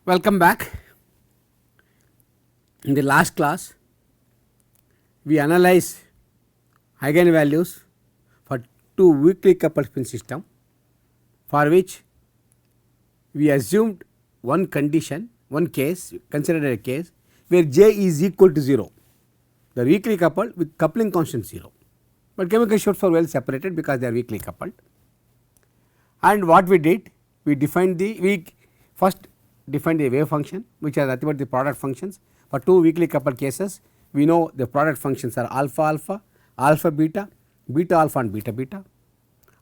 Welcome back. In the last class, we analyzed eigenvalues for two weakly coupled spin system, for which we assumed one condition, one case, considered a case where J is equal to 0, the weakly coupled with coupling constant 0, but chemical shapes are well separated because they are weakly coupled. And what we did, we first defined the wave function, which are nothing but the product functions. For two weakly coupled cases, we know the product functions are alpha alpha, alpha beta, beta alpha and beta beta,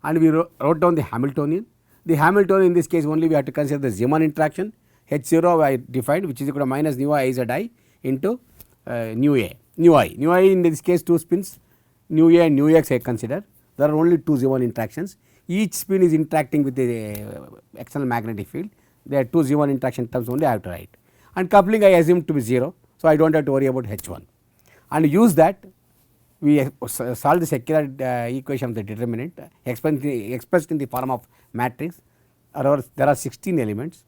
and we wrote down the Hamiltonian. The Hamiltonian in this case only we have to consider the Zeeman interaction. H0 I defined, which is equal to minus nu I z I into nu a, nu I. Nu I in this case two spins, nu a and nu x I consider. There are only two Zeeman interactions. Each spin is interacting with the external magnetic field. There are two Zeeman interaction terms only I have to write, and coupling I assume to be 0. So, I do not have to worry about H1, and use that we solve the secular equation of the determinant expressed in the form of matrix. There are 16 elements,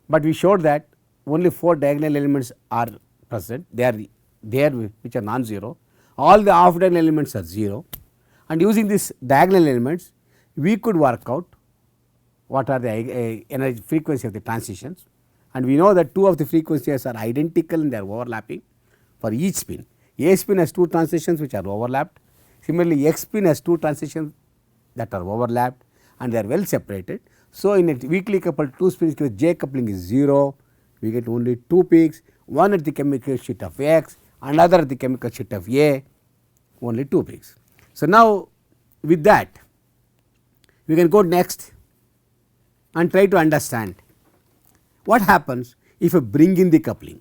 but we showed that only 4 diagonal elements are present, they are there which are non-zero, all the off diagonal elements are 0, and using these diagonal elements we could work out what are the energy frequency of the transitions, and we know that two of the frequencies are identical and they are overlapping for each spin. A spin has two transitions which are overlapped. Similarly, X spin has two transitions that are overlapped and they are well separated. So, in a weakly coupled two spins case, J coupling is 0, we get only two peaks, one at the chemical sheet of X, another at the chemical sheet of A, only two peaks. So, now with that we can go next and try to understand what happens if I bring in the coupling.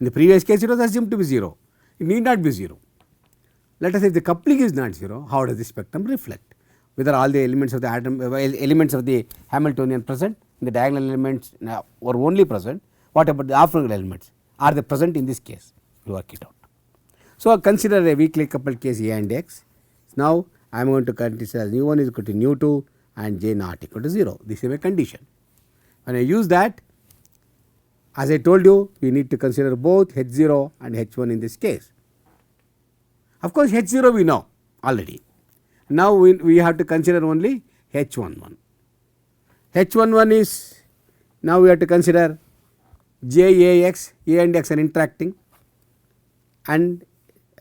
In the previous case it was assumed to be 0, it need not be 0. Let us say if the coupling is not 0, how does the spectrum reflect? Whether all the elements of the atom elements of the Hamiltonian present, the diagonal elements were only present, what about the off diagonal elements, are they present in this case? We work it out. So, consider a weakly coupled case A and X. Now, I am going to consider nu 1 is equal to nu 2 and J not equal to 0, this is a condition. When I use that, as I told you, we need to consider both H0 and H1 in this case. Of course, H0 we know already. Now, we have to consider only H11. H11 is, now we have to consider JAX, A and X are interacting, and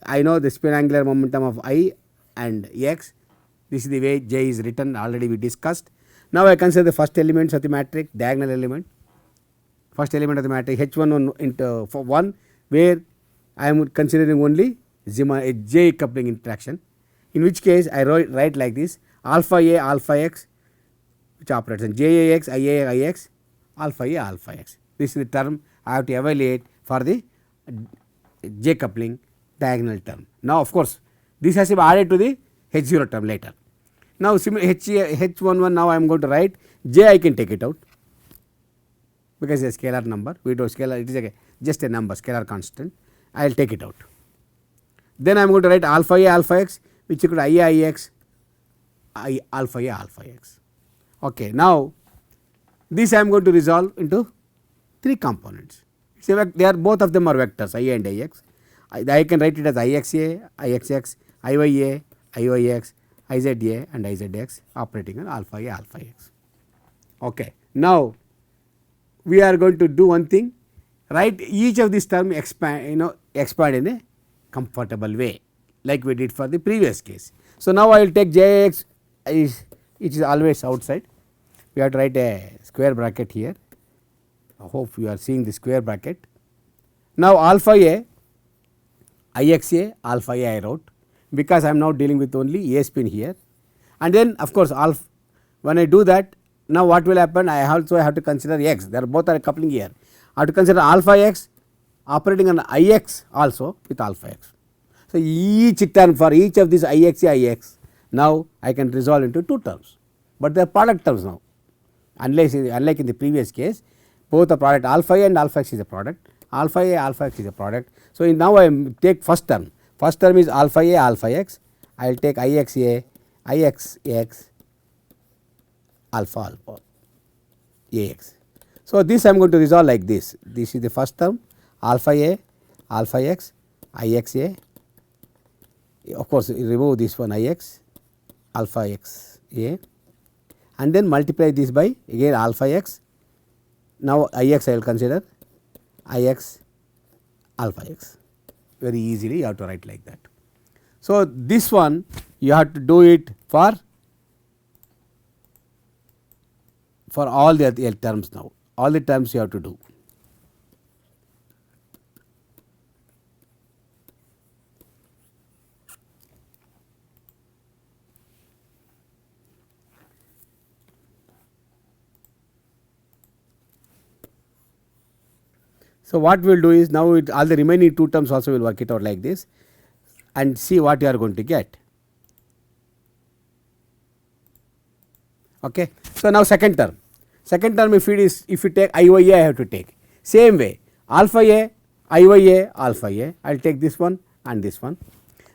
I know the spin angular momentum of I and X. This is the way J is written, already we discussed. Now, I consider the first elements of the matrix, diagonal element, first element of the matrix H11 into 1, where I am considering only J coupling interaction, in which case I write like this: alpha A alpha X, which operates on JAX IA IX, alpha A alpha X. This is the term I have to evaluate for the J coupling diagonal term. Now, of course, this has to be added to the H0 term later. Now, H11 now I am going to write J, I can take it out because it is a scalar number, we do scalar, it is just a number, scalar constant, I will take it out. Then I am going to write alpha A alpha X, which is equal to I Ix I alpha A alpha X. Okay. Now, this I am going to resolve into 3 components. They are both of them are vectors I and Ix. I can write it as Ixa, Ixx, Iya, Iyx, Iza and Izx operating on alpha A alpha X. Okay. Now, we are going to do one thing, write each of these terms expand in a comfortable way like we did for the previous case. So, now I will take Jx, it is always outside, we have to write a square bracket here. I hope you are seeing the square bracket. Now, alpha A Ixa alpha A I wrote, because I am now dealing with only A spin here, and then of course, alpha, when I do that, now what will happen, I also have to consider X, they are both are coupling here, I have to consider alpha X operating on Ix also with alpha X. So, each term for each of these Ixa Ix, now I can resolve into 2 terms, but they are product terms now, unlike in the previous case both the product alpha A and alpha X is a product, alpha A alpha X is a product. So, now I take first term is alpha A alpha X, I will take Ixa Ixx alpha alpha Ax. So, this I am going to resolve like this. This is the first term alpha a, alpha x, I x a. Of course, remove this one I x, alpha x a, and then multiply this by again alpha x. Now, I x I will consider I x alpha x. Very easily you have to write like that. So, this one you have to do it for all the terms now, all the terms you have to do. So, what we will do is now all the remaining two terms also will work it out like this and see what you are going to get. Okay. So, now second term if it is, if you take I y a, I have to take same way alpha a, I y a, alpha a, I will take this one and this one,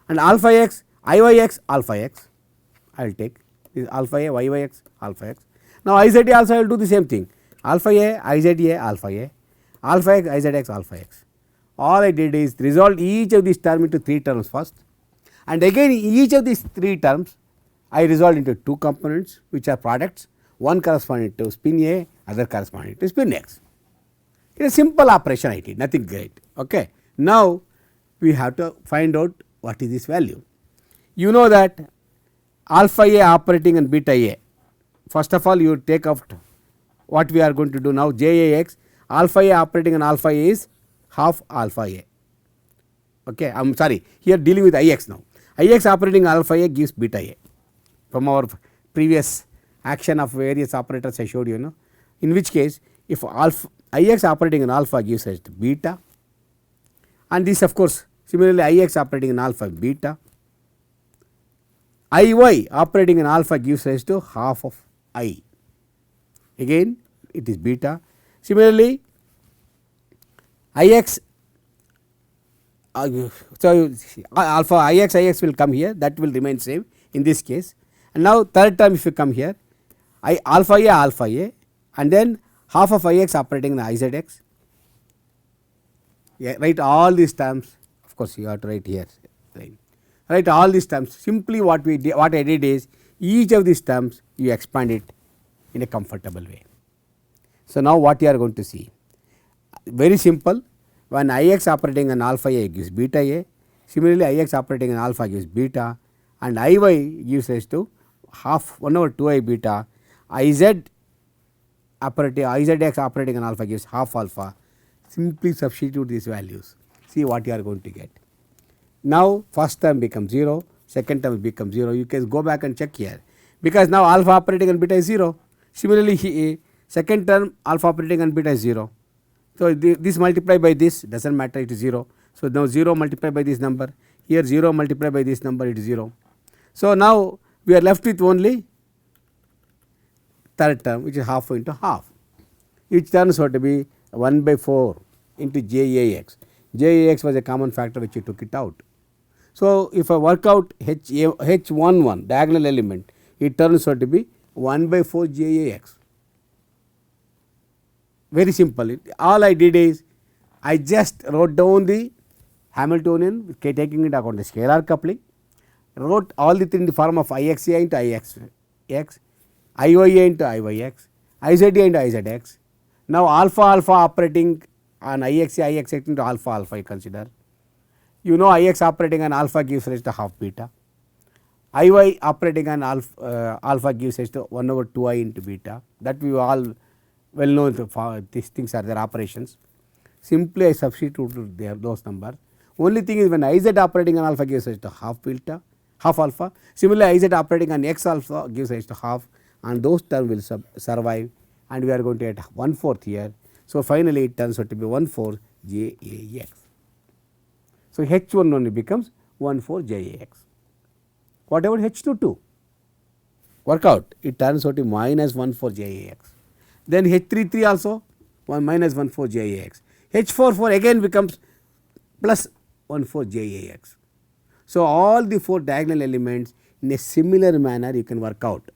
and alpha x, I y x, alpha x I will take this alpha a, y y x, alpha x. Now, I z a also I will do the same thing alpha a, I z a, alpha a, alpha x, I z x, alpha x. All I did is resolve each of these terms into 3 terms first, and again each of these 3 terms I resolved into 2 components which are products, one corresponding to spin A, other corresponding to spin X. It is a simple operation I did, nothing great. Okay. Now, we have to find out what is this value. You know that alpha A operating on beta A. First of all, you take out what we are going to do now, j a x, alpha A operating on alpha A is half alpha A. Okay. I am sorry, here dealing with I x now. I x operating on alpha A gives beta A. From our previous action of various operators I showed you, in which case if alpha I x operating on alpha gives us beta, and this of course similarly I x operating on alpha beta, I y operating on alpha gives rise to half of I, again it is beta. Similarly, I x so alpha I x will come here, that will remain same in this case. And now, third term if you come here alpha a, and then half of I x operating in I z x. Yeah, write all these terms, of course you have to write here, write all these terms. Simply what I did is each of these terms you expand it in a comfortable way. So, now what you are going to see, very simple, when I x operating on alpha a gives beta a, similarly I x operating on alpha gives beta, and I y gives rise to half 1 over 2 I beta, I z operating I z x operating on alpha gives half alpha. Simply substitute these values, see what you are going to get. Now, first term becomes 0, second term becomes 0, you can go back and check here, because now alpha operating on beta is 0. Similarly, second term alpha operating on beta is 0. So, this multiply by this does not matter, it is 0. So, now 0 multiplied by this number, here 0 multiplied by this number, it is 0. So, now we are left with only third term, which is half into half. Each turns out to be 1 by 4 into j a x. J a x was a common factor which you took it out. So, if I work out h11 diagonal element, it turns out to be 1 by 4 j a x. Very simple. All I did is I just wrote down the Hamiltonian, taking into account the scalar coupling, wrote all the things in the form of I x a into I x x, I y a into I y x, I z a into I z x. Now, alpha operating on I x into alpha you consider. You know I x operating on alpha gives rise to half beta, I y operating on alpha gives rise to 1 over 2 I into beta, that we all well know these things are their operations. Simply I substitute those numbers. Only thing is when I z operating on alpha gives rise to half beta, half alpha. Similarly, I z operating on x alpha gives rise to half, and those terms will survive, and we are going to get 1/4 here. So, finally, it turns out to be 1/4 j a x. So, h1 only becomes 1/4 j a x. What about h22? Work out, it turns out to be minus 1/4 j a x. Then h33 also minus 1/4 j a x. h44 again becomes plus 1/4 j a x. So, all the 4 diagonal elements in a similar manner you can work out.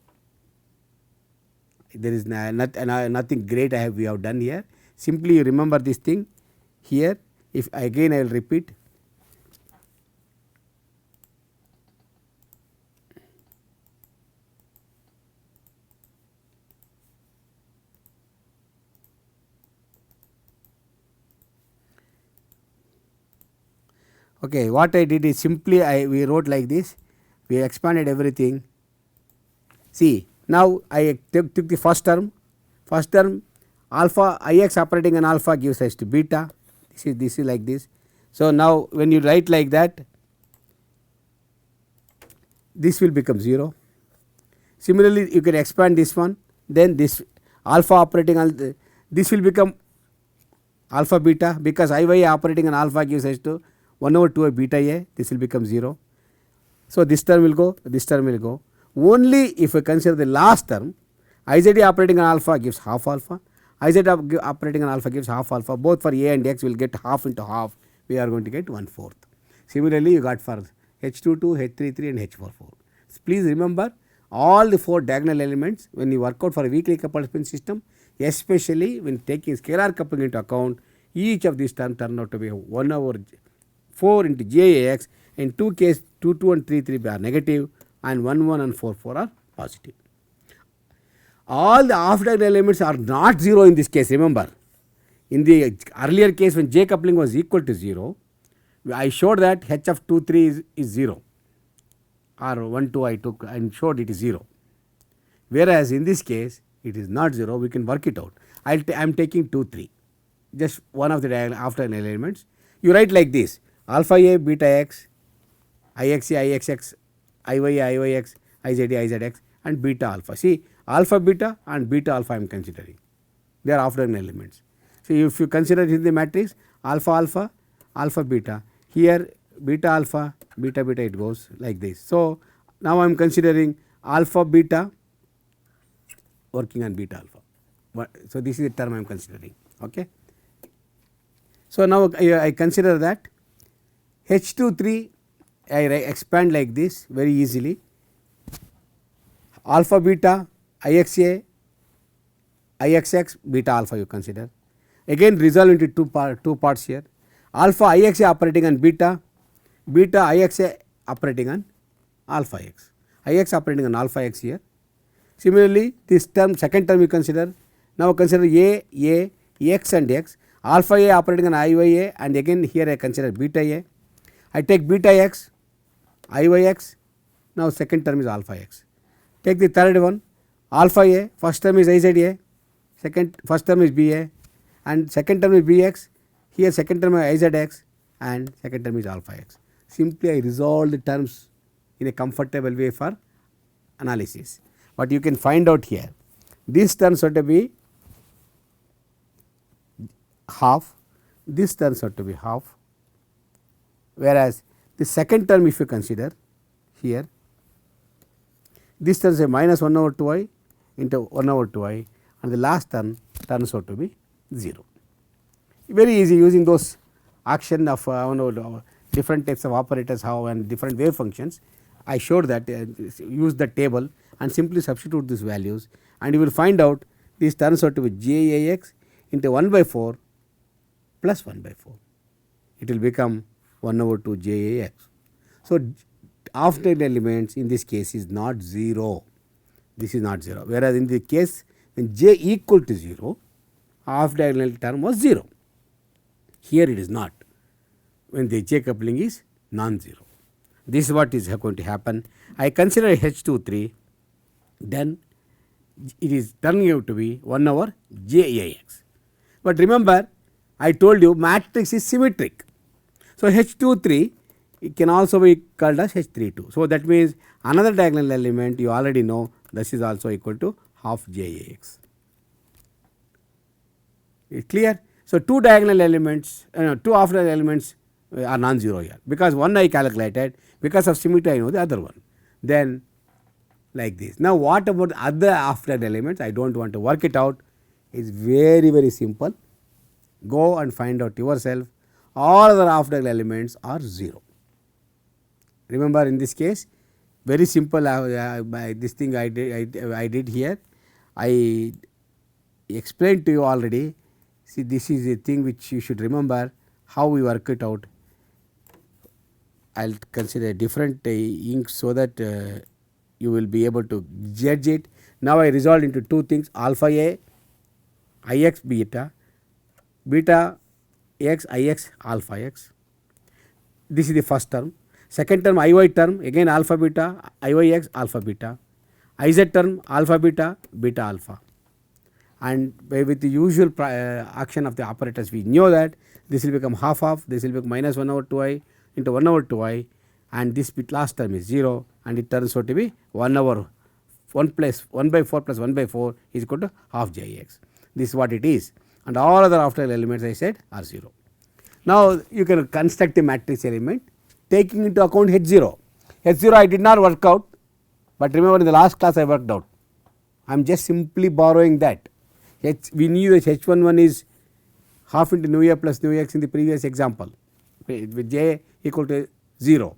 there is nothing great we have done here. Simply you remember this thing here. If again I will repeat, okay, what I did is simply we wrote like this, we expanded everything. See, now I took the first term alpha Ix operating on alpha gives rise to beta, this is like this. So, now when you write like that, this will become 0. Similarly, you can expand this one, then this alpha operating on this will become alpha beta, because Iy operating on alpha gives rise to 1 over 2 beta a, this will become 0. So, this term will go, this term will go. Only if we consider the last term, Iz operating on alpha gives half alpha, Iz operating on alpha gives half alpha, both for a and x will get half into half, we are going to get 1/4. Similarly, you got for H22, H33 and H44. Please remember all the 4 diagonal elements when you work out for a weakly coupled spin system, especially when taking scalar coupling into account, each of these terms turn out to be 1 over 4 into JAX. In 2 case 2, 2 and 3, 3 are negative and 1, 1 and 4, 4 are positive. All the off diagonal elements are not 0 in this case. Remember, in the earlier case when J coupling was equal to 0, I showed that H of 2, 3 is 0, or 1, 2 I took and showed it is 0. Whereas in this case it is not 0, we can work it out. I am taking 2, 3, just one of the off diagonal elements. You write like this: alpha a, beta x, Ix a, Ixx, Iy a, Iyx, Iz a, Izx and beta alpha. See, alpha beta and beta alpha I am considering, they are off diagonal elements. So, if you consider in the matrix alpha alpha, alpha beta, here beta alpha, beta beta, it goes like this. So, now I am considering alpha beta working on beta alpha. So, this is the term I am considering. Okay. So, now I consider that H23 I expand like this very easily, alpha beta Ixa, Ixx, beta alpha you consider. Again resolve into two parts here, alpha Ixa operating on beta, beta Ixa operating on alpha x, Ix operating on alpha x here. Similarly, this term second term you consider. Now consider a, x and x, alpha a operating on Iya, and again here I consider beta a. I take beta x, Iyx, now second term is alpha x. Take the third one, alpha a, first term is Iza, first term is Ba and second term is Bx, here second term is Izx and second term is alpha x. Simply I resolve the terms in a comfortable way for analysis. But you can find out here, this terms have to be half, this terms have to be half, whereas the second term if you consider here, this turns a minus 1 over 2i into 1 over 2i and the last term turns out to be 0. Very easy using those action of different types of operators how and different wave functions. I showed that use the table and simply substitute these values and you will find out this turns out to be JAX into 1 by 4 plus 1 by 4. It will become 1 over 2 JAX. So, off diagonal elements in this case is not 0, this is not 0, whereas in the case when J equal to 0, off diagonal term was 0. Here it is not, when the J coupling is non-zero. This is what is going to happen. I consider H23, then it is turning out to be 1 over JAX. But remember, I told you matrix is symmetric. So, H23 it can also be called as H32. So, that means another diagonal element you already know this is also equal to half JAX. Is clear? So, two diagonal elements, two off diagonal elements are non-zero here, because one I calculated, because of symmetry I know the other one. Then like this. Now, what about other off diagonal elements? I do not want to work it out. It is very simple. Go and find out yourself. All other off diagonal elements are 0. Remember in this case very simple this thing I did here. I explained to you already. See, this is a thing which you should remember how we work it out. I will consider different inks so that you will be able to judge it. Now I resolved into two things, alpha A Ix beta, beta x Ix alpha x. This is the first term. Second term Iy term, again alpha beta, Iyx alpha beta. Iz term alpha beta, beta alpha. And with the usual action of the operators, we know that this will become half of, this will become minus 1 over 2i into 1 over 2i, and this bit last term is 0, and it turns out to be 1 over 1 plus 1 by 4 plus 1 by 4 is equal to half Jix. This is what it is, and all other octal elements I said are 0. Now you can construct a matrix element taking into account H0. H0 I did not work out, but remember in the last class I worked out. I am just simply borrowing that. We knew that H11 is half into nu A plus nu x in the previous example with J equal to 0.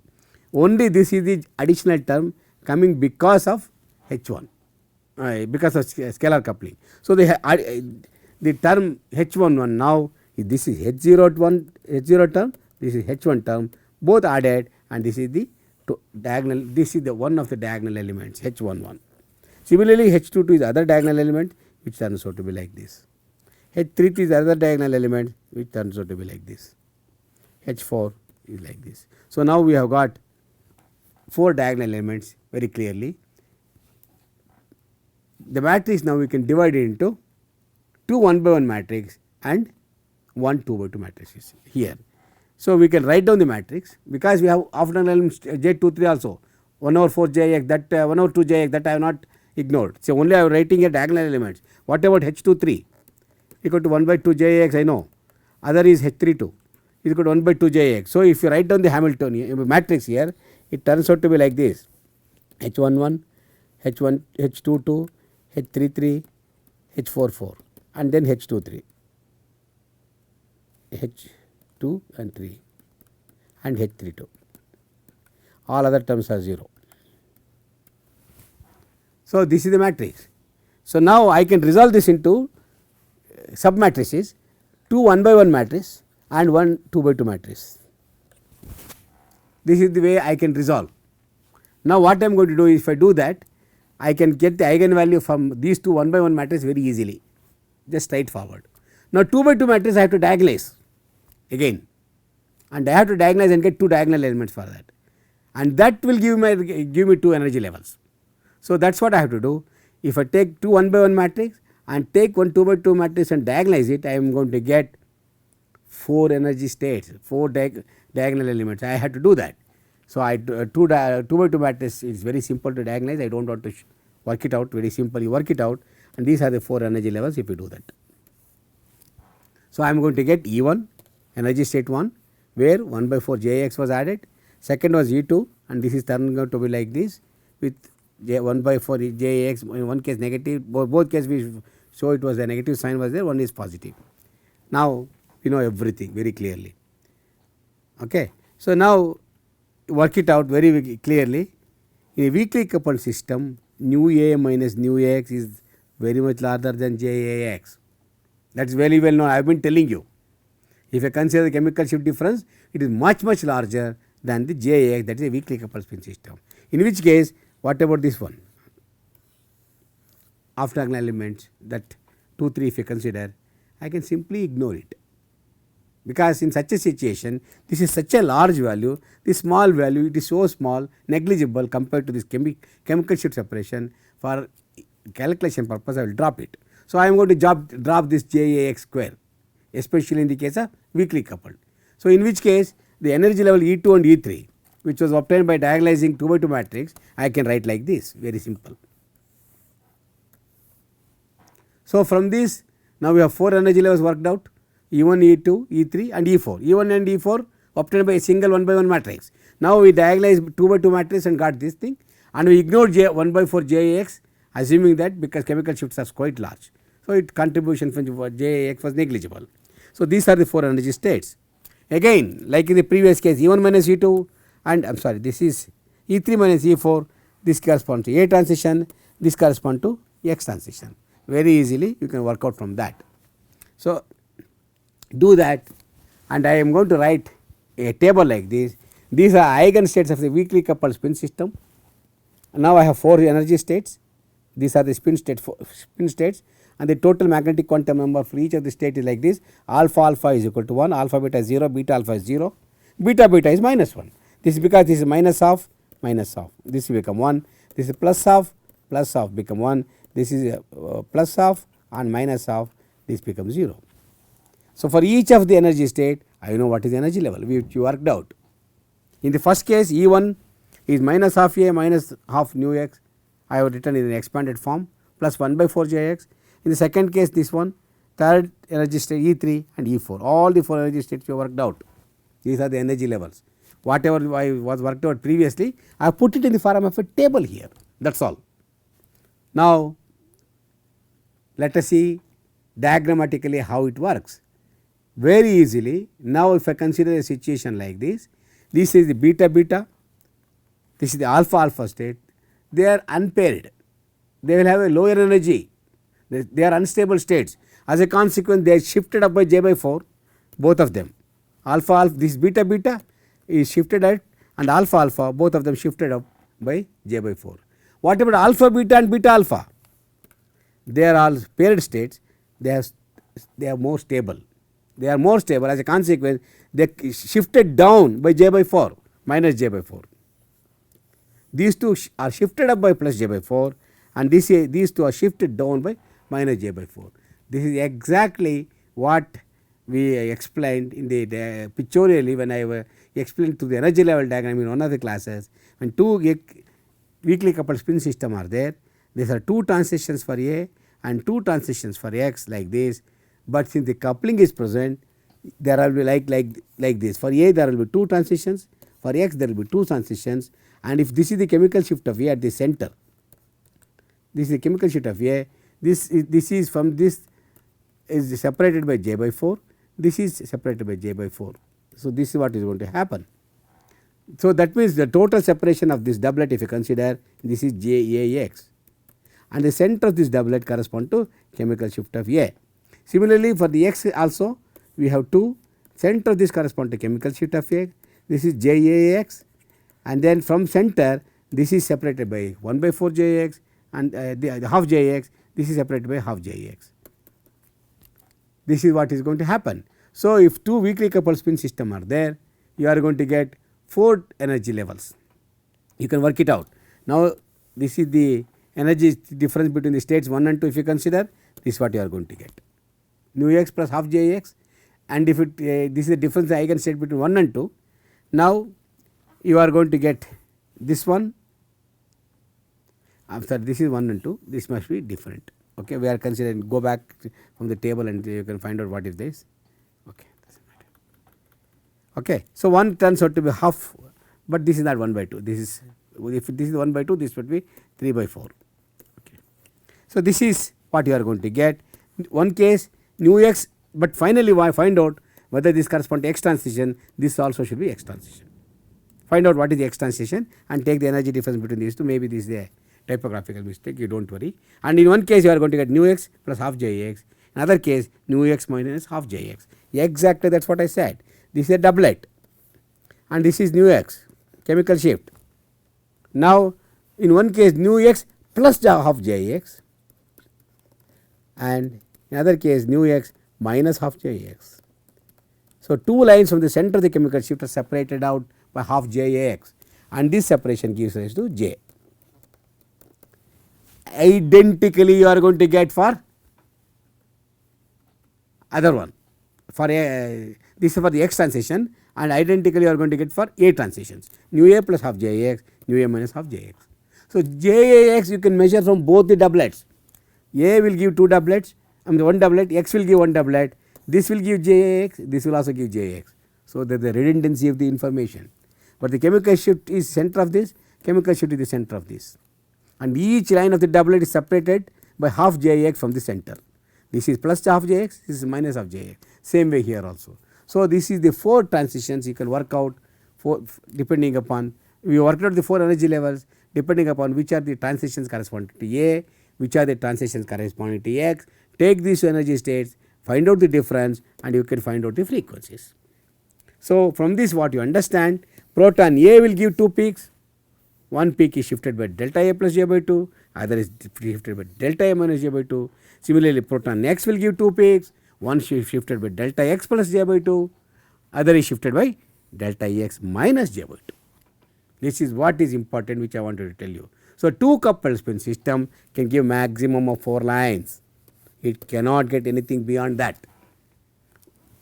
Only this is the additional term coming because of H1, because of scalar coupling. So the term H11 now, this is H0 term, this is H1 term, both added, and this is the diagonal, this is the one of the diagonal elements H11. Similarly, H22 is other diagonal element which turns out to be like this. H33 is other diagonal element which turns out to be like this. H4 is like this. So now we have got 4 diagonal elements very clearly. The matrix now we can divide it into 2 1 by 1 matrix and 1 2 by 2 matrices here. So we can write down the matrix because we have off-diagonal elements J23 also 1 over 4 Jx, that 1 over 2 Jx, that I have not ignored. So only I am writing a diagonal elements. What about H23 equal to 1 by 2 Jx, I know. Other is H32 is equal to 1 by 2 Jx. So if you write down the Hamiltonian matrix here, it turns out to be like this: H11, H22, H33, H44, and then H23, H2 and 3, and H32. All other terms are 0. So this is the matrix. So now I can resolve this into sub matrices, 2 1 by 1 matrix and 1 2 by 2 matrix. This is the way I can resolve. Now what I am going to do is, if I do that, I can get the eigenvalue from these 2 1 by 1 matrix very easily, just straightforward. Now 2 by 2 matrix I have to diagonalize again, and I have to diagonalize and get 2 diagonal elements for that, and that will give me 2 energy levels. So that is what I have to do. If I take 2 1 by 1 matrix and take 1 2 by 2 matrix and diagonalize it, I am going to get 4 energy states, 4 diagonal elements. I had to do that. So 2 by 2 matrix is very simple to diagonalize. I do not want to work it out, very simple, you work it out, and these are the 4 energy levels if you do that. So I am going to get E1 energy state 1, where 1 by 4 Jx was added. Second was E2, and this is turning out to be like this with 1 by 4 Jx, in one case negative, both cases we show it was a negative sign was there, one is positive. Now we know everything very clearly. Okay. So now work it out very clearly. In a weakly coupled system, nu A minus nu Ax is very much larger than Jax. That is very well known. I have been telling you. If I consider the chemical shift difference, it is much larger than the Jax, that is a weakly coupled spin system. In which case, what about this one? Off diagonal elements, that 2 3 if you consider, I can simply ignore it, because in such a situation this is such a large value, this small value, it is so small, negligible compared to this chemical shift separation. For calculation purpose I will drop it. So I am going to drop this Jax square, especially in the case of weakly coupled. So in which case the energy level E2 and E3, which was obtained by diagonalizing 2 by 2 matrix, I can write like this, very simple. So from this now we have 4 energy levels worked out: E1, E2, E3 and E4. E1 and E4 obtained by a single 1 by 1 matrix. Now we diagonalized 2 by 2 matrix and got this thing, and we ignored 1 by 4 Jax, assuming that because chemical shifts are quite large. So its contribution from Jax was negligible. So these are the 4 energy states. Again, like in the previous case, E1 minus E2, and I am sorry, this is E3 minus E4, this corresponds to A transition, this corresponds to X transition. very easily you can work out from that. So, do that, and I am going to write a table like this. These are eigenstates of the weakly coupled spin system. Now, I have 4 energy states. These are the spin states, and the total magnetic quantum number for each of the state is like this: alpha alpha is equal to 1, alpha beta is 0, beta alpha is 0, beta beta is minus 1. This is because this is minus half, this will become 1, this is plus half become 1, this is plus half and minus half, this becomes 0. So, for each of the energy state I know what is the energy level which you worked out. In the first case E1 is minus half A minus half nu x, I have written in an expanded form, plus 1 by 4 j x. In the second case this one, third energy state E3 and E4, all the 4 energy states you worked out. These are the energy levels. Whatever I was worked out previously, I have put it in the form of a table here, that is all. Now, let us see diagrammatically how it works. Very easily, now if I consider a situation like this, this is the beta beta, this is the alpha alpha state, they are unpaired, they will have a lower energy, they are unstable states. As a consequence, they are shifted up by j by 4, both of them. Alpha alpha, this beta beta is shifted up, and alpha alpha, both of them shifted up by j by 4. What about alpha beta and beta alpha? They are all paired states, they are more stable. They are more stable, as a consequence they shifted down by j by 4 minus j by 4. These two are shifted up by plus j by 4, and these two are shifted down by minus j by 4. This is exactly what we explained in the pictorially when I explained to the energy level diagram in one of the classes. When two weakly coupled spin system are there, these are 2 transitions for A and 2 transitions for X like this, but since the coupling is present, there will be like this. For A there will be 2 transitions, for X there will be 2 transitions, and if this is the chemical shift of A at the center, this is the chemical shift of A, this is from this is separated by j by 4, this is separated by j by 4. So, this is what is going to happen. So, that means the total separation of this doublet, if you consider, this is JAX, and the center of this doublet correspond to chemical shift of A. Similarly, for the X also we have 2, center of this correspond to chemical shift of A, this is JAX, and then from center this is separated by 1 by 4 JX, and the half JX, this is separated by half JX. This is what is going to happen. So, if 2 weakly coupled spin system are there, you are going to get 4 energy levels. You can work it out. Now, this is the energy difference between the states 1 and 2. If you consider, this is what you are going to get, nu x plus half j x, and if it this is the difference the eigenstate between 1 and 2. Now, you are going to get this one. I am sorry, this is 1 and 2. This must be different. Okay, we are considering. Go back from the table and you can find out what is this. Okay, okay. So, 1 turns out to be half, but this is not 1 by 2. This is, if this is 1 by 2, this would be 3 by 4. Okay. So, this is what you are going to get. One case nu x, but finally find out whether this corresponds to x transition. This also should be x transition. Find out what is the x transition and take the energy difference between these two. Maybe this is a typographical mistake, you do not worry. And in one case you are going to get nu x plus half j x, another case nu x minus half j x. Exactly, that is what I said. This is a doublet and this is nu x, chemical shift. Now, in one case nu x plus half j x, and in other case nu x minus half j x. So, 2 lines from the center of the chemical shift are separated out by half j x, and this separation gives rise to j. Identically you are going to get for other one, for a, this is for the x transition, and identically you are going to get for a transitions, nu a plus half j x, nu a minus half j x. So, j x you can measure from both the doublets. A will give 2 doublets, one doublet, x will give 1 doublet, this will give j x, this will also give j x. So, there is the redundancy of the information, but the chemical shift is center of this, chemical shift is the center of this, and each line of the doublet is separated by half j x from the center. This is plus half j x, this is minus half j x, same way here also. So, this is the 4 transitions you can work out for, depending upon, we worked out the 4 energy levels depending upon which are the transitions corresponding to A, which are the transitions corresponding to X, take these energy states, find out the difference, and you can find out the frequencies. So, from this what you understand, proton A will give 2 peaks, one peak is shifted by delta A plus J by 2, other is shifted by delta A minus J by 2. Similarly, proton X will give 2 peaks, one is shifted by delta X plus J by 2, other is shifted by delta X minus J by 2. This is what is important, which I wanted to tell you. So, 2 coupled spin system can give maximum of 4 lines, it cannot get anything beyond that,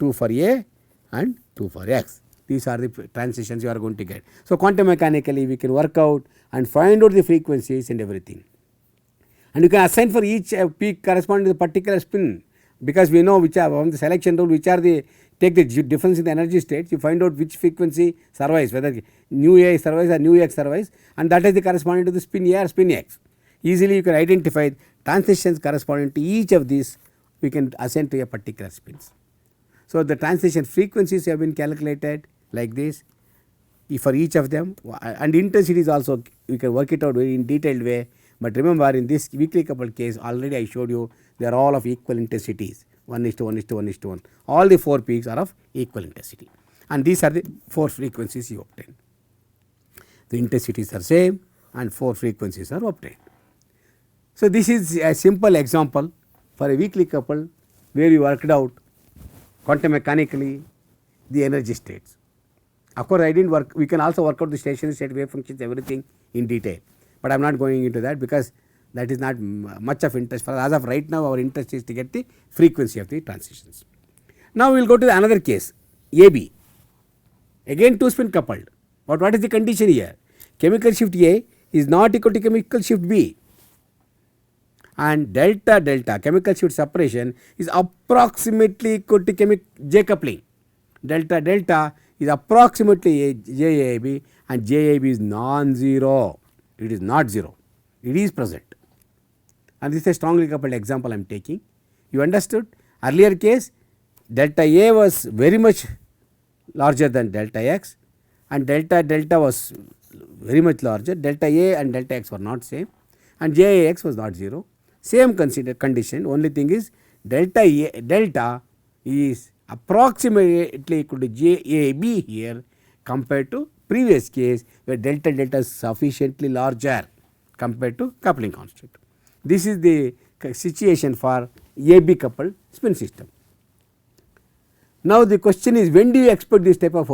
2 for A and 2 for X. These are the transitions you are going to get. So, quantum mechanically we can work out and find out the frequencies and everything, and you can assign for each peak corresponding to the particular spin, because we know which are from the selection rule, which are the take the difference in the energy states, you find out which frequency survives, whether nu A survives or nu X survives, and that is the corresponding to the spin A or spin X. Easily you can identify transitions corresponding to each of these, we can assign to a particular spins. So, the transition frequencies have been calculated like this for each of them, and intensities also we can work it out very in detailed way. But remember, in this weakly coupled case already I showed you they are all of equal intensities, 1:1:1:1. All the 4 peaks are of equal intensity, and these are the 4 frequencies you obtain. The intensities are same and 4 frequencies are obtained. So, this is a simple example for a weakly coupled where we worked out quantum mechanically the energy states. Of course, I did not work, we can also work out the stationary state wave functions, everything in detail, but I am not going into that because that is not much of interest for us. As of right now, our interest is to get the frequency of the transitions. Now, we will go to another case, AB, again 2 spin coupled, but what is the condition here? Chemical shift A is not equal to chemical shift B, and delta delta chemical shift separation is approximately equal to J coupling. Delta delta is approximately JAB, and JAB is non-zero, it is not 0, it is present, and this is a strongly coupled example I am taking. You understood? Earlier case delta A was very much larger than delta X, and delta delta was very much larger, delta A and delta X were not same, and JAX was not 0. Same condition, only thing is delta is approximately equal to JAB here compared to previous case where delta delta is sufficiently larger compared to coupling constant. This is the situation for AB coupled spin system. Now, the question is, when do you expect this type of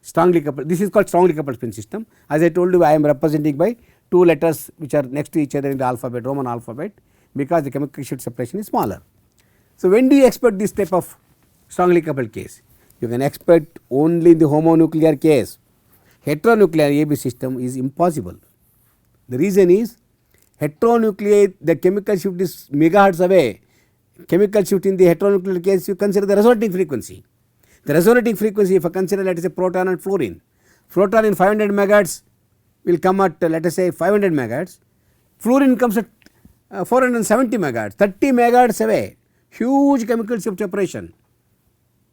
strongly coupled, this is called strongly coupled spin system. As I told you, I am representing by 2 letters which are next to each other in the alphabet, Roman alphabet, because the chemical shift separation is smaller. So, when do you expect this type of strongly coupled case? You can expect only in the homonuclear case. Heteronuclear AB system is impossible. The reason is, heteronuclear the chemical shift is megahertz away. Chemical shift in the heteronuclear case, you consider the resonating frequency. The resonating frequency, if I consider let us say proton and fluorine, proton in 500 megahertz will come at let us say 500 megahertz, fluorine comes at 470 megahertz, 30 megahertz away, huge chemical shift separation.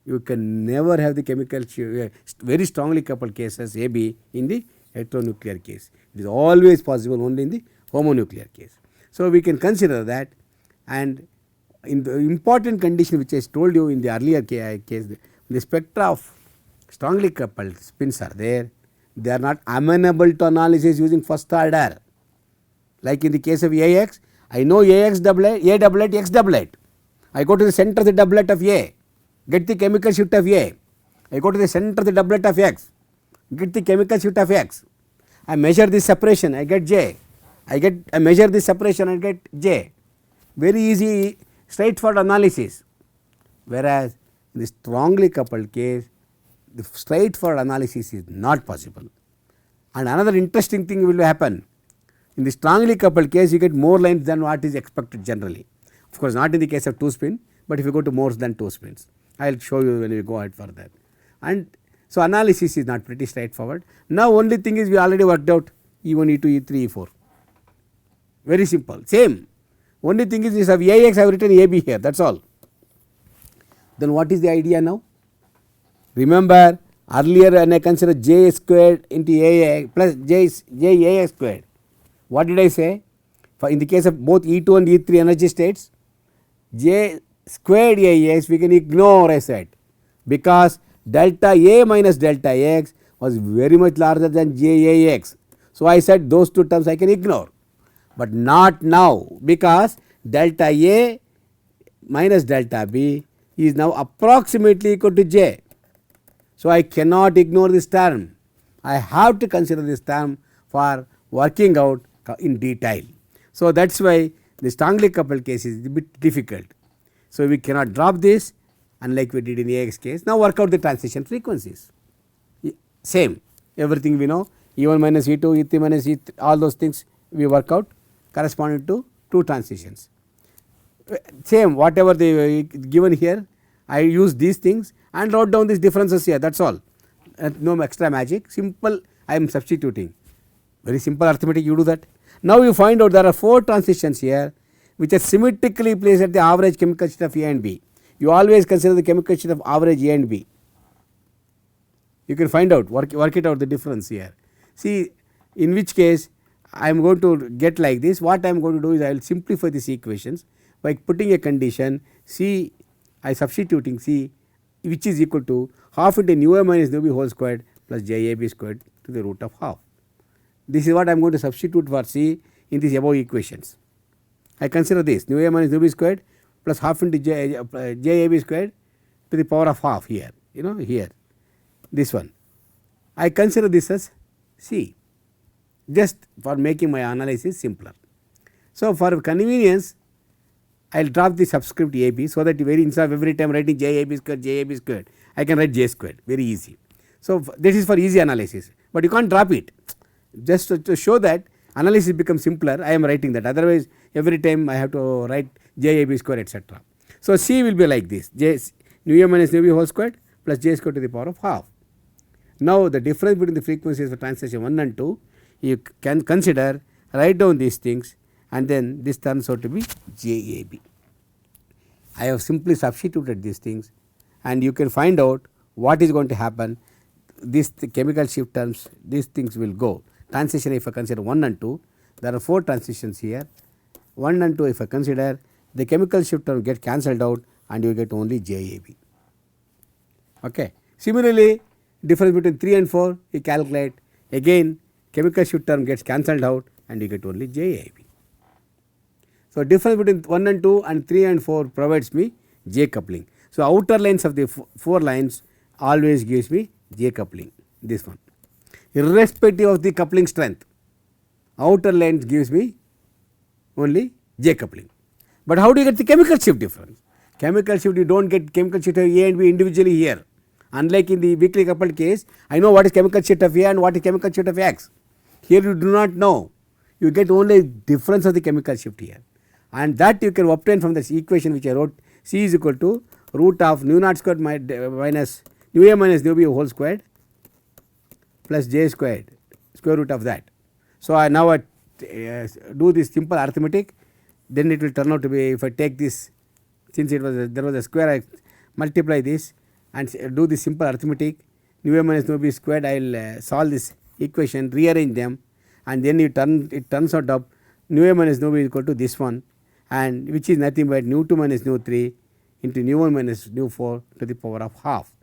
You can never have the chemical shift, very strongly coupled cases AB in the heteronuclear case. It is always possible only in the homonuclear case. So, we can consider that, and in the important condition which I told you in the earlier case, the spectra of strongly coupled spins are there, they are not amenable to analysis using first order. Like in the case of AX, I know AX doublet, A doublet, X doublet. I go to the center of the doublet of A, get the chemical shift of A. I go to the center of the doublet of X, get the chemical shift of X. I measure this separation, I get J. I measure this separation, I get J. Very easy, straightforward analysis. Whereas in the strongly coupled case, the straightforward analysis is not possible. And another interesting thing will happen. In the strongly coupled case, you get more lines than what is expected generally. Of course, not in the case of 2 spin, but if you go to more than 2 spins, I will show you when we go ahead further. And so, analysis is not pretty straightforward. Now, only thing is we already worked out E1, E2, E3, E4. Very simple, same. Only thing is of AX I have written AB here, that is all. Then what is the idea now? Remember earlier when I consider J squared into AA plus J AX squared, what did I say? For in the case of both E2 and E3 energy states, J squared Ax we can ignore, I said, because delta A minus delta x was very much larger than Jax. So, I said those two terms I can ignore, but not now, because delta A minus delta B is now approximately equal to J. So, I cannot ignore this term. I have to consider this term for working out in detail. So, that is why the strongly coupled case is a bit difficult. So, we cannot drop this unlike we did in Ax case. Now, work out the transition frequencies. Same, everything we know, E1 minus E2, E3 minus E3, all those things we work out corresponding to two transitions. Same, whatever they given here, I use these things and wrote down these differences here, that is all. No extra magic, simple I am substituting, very simple arithmetic, you do that. Now, you find out there are 4 transitions here which are symmetrically placed at the average chemical state of A and B. You always consider the chemical state of average A and B. You can find out, work it out the difference here. See, in which case I am going to get like this. What I am going to do is I will simplify these equations by putting a condition C, I substituting C, which is equal to half into nu A minus nu B whole squared plus JAB squared to the root of half. This is what I am going to substitute for C in these above equations. I consider this nu A minus nu B squared plus half into JAB squared to the power of half here, here, this one. I consider this as C, just for making my analysis simpler. So, for convenience I will drop the subscript AB, so that instead of every time writing JAB squared, I can write J squared, very easy. So, this is for easy analysis, but you can't drop it, just to show that analysis becomes simpler. I am writing that, otherwise every time I have to write JAB square, etc. So, C will be like this, J nu A minus nu B whole squared plus J squared to the power of half. Now, the difference between the frequencies for transition 1 and 2, you can consider, write down these things, and then this turns out to be JAB. I have simply substituted these things, and you can find out what is going to happen. This chemical shift terms, these things will go. Transition, if I consider 1 and 2, there are 4 transitions here. 1 and 2 if I consider, the chemical shift term get cancelled out and you get only JAB. Okay. Similarly, difference between 3 and 4 you calculate, again chemical shift term gets cancelled out and you get only JAB. So, difference between 1 and 2 and 3 and 4 provides me J coupling. So, outer lines of the 4 lines always gives me J coupling, this one, irrespective of the coupling strength, outer lines gives me only J coupling. But how do you get the chemical shift difference? Chemical shift, you do not get chemical shift of A and B individually here. Unlike in the weakly coupled case, I know what is chemical shift of A and what is chemical shift of X. Here you do not know, you get only difference of the chemical shift here, and that you can obtain from this equation which I wrote. C is equal to root of nu naught squared minus nu A minus nu B whole squared plus J squared, square root of that. So, I now do this simple arithmetic, then it will turn out to be, if I take this, since it was there was a square, I multiply this and do the simple arithmetic, nu A minus nu B squared, I will solve this equation, rearrange them, and then it turns out of nu A minus nu B is equal to this one, and which is nothing but nu 2 minus nu 3 into nu 1 minus nu 4 to the power of half.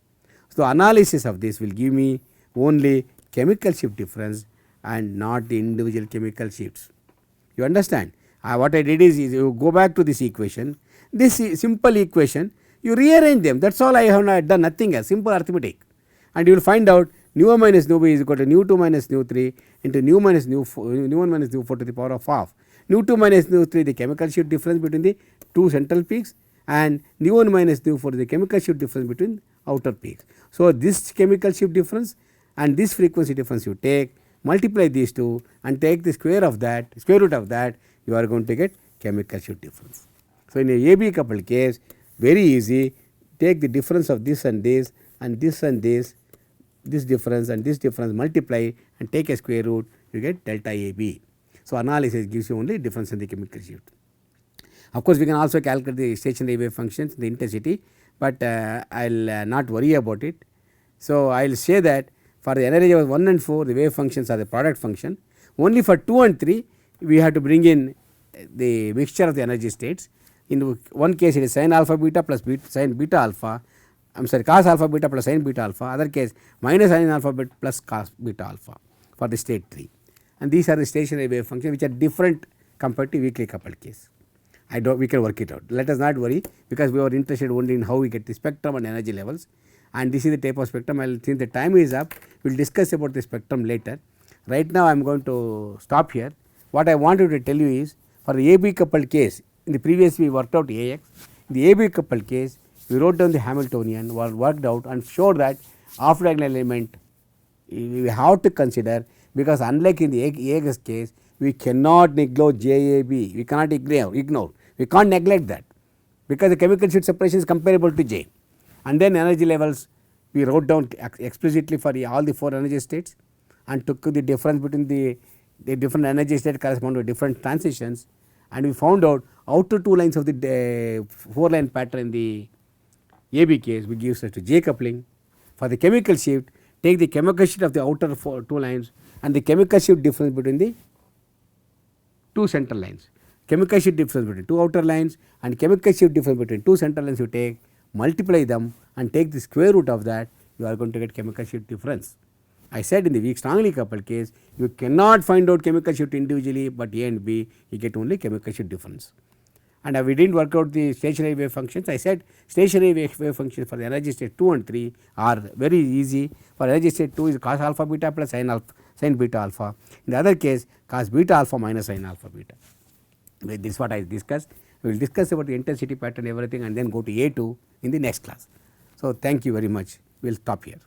So, analysis of this will give me only chemical shift difference and not the individual chemical shifts. You understand? What I did is you go back to this equation, this simple equation, you rearrange them, that is all. I have not done nothing else, simple arithmetic, and you will find out nu 1 minus nu B is equal to nu 2 minus nu 3 into nu minus nu 1 minus nu 4 to the power of half. Nu 2 minus nu 3 the chemical shift difference between the two central peaks, and nu 1 minus nu 4 the chemical shift difference between outer peaks. So, this chemical shift difference and this frequency difference you take, multiply these two and take the square of that, square root of that, you are going to get chemical shift difference. So, in a AB coupled case, very easy, take the difference of this and this and this and this difference and this difference, multiply and take a square root, you get delta AB. So, analysis gives you only difference in the chemical shift. Of course, we can also calculate the stationary wave functions, the intensity, but I will not worry about it. So, I will say that for the energy of 1 and 4 the wave functions are the product function, only for 2 and 3 we have to bring in the mixture of the energy states. In one case it is sin alpha beta plus sin beta alpha, I am sorry, cos alpha beta plus sin beta alpha, other case minus sin alpha beta plus cos beta alpha for the state 3, and these are the stationary wave functions which are different compared to weakly coupled case. We can work it out. Let us not worry, because we are interested only in how we get the spectrum and energy levels, and this is the type of spectrum. Since the time is up, we will discuss about the spectrum later. Right now I am going to stop here. What I wanted to tell you is, for the AB coupled case, in the previous we worked out AX. In the AB coupled case, we wrote down the Hamiltonian, worked out and showed that off diagonal element we have to consider, because unlike in the AX case, we cannot neglect JAB, we cannot ignore, we can't neglect that, because the chemical sheet separation is comparable to J. And then energy levels we wrote down explicitly for all the 4 energy states, and took the difference between the different energy state correspond to different transitions, and we found out outer 2 lines of the 4 line pattern in the AB case we gives us to J coupling. For the chemical shift, take the chemical shift of the outer 2 lines and the chemical shift difference between the 2 central lines. Chemical shift difference between 2 outer lines and chemical shift difference between 2 central lines, you take, multiply them and take the square root of that, you are going to get chemical shift difference. I said in the weak strongly coupled case, you cannot find out chemical shift individually, but A and B you get only chemical shift difference. And we did not work out the stationary wave functions. I said stationary wave functions for the energy state 2 and 3 are very easy. For energy state 2 is cos alpha beta plus sin beta alpha. In the other case, cos beta alpha minus sin alpha beta. This is what I discussed. We will discuss about the intensity pattern, everything, and then go to A2 in the next class. So, thank you very much. We will stop here.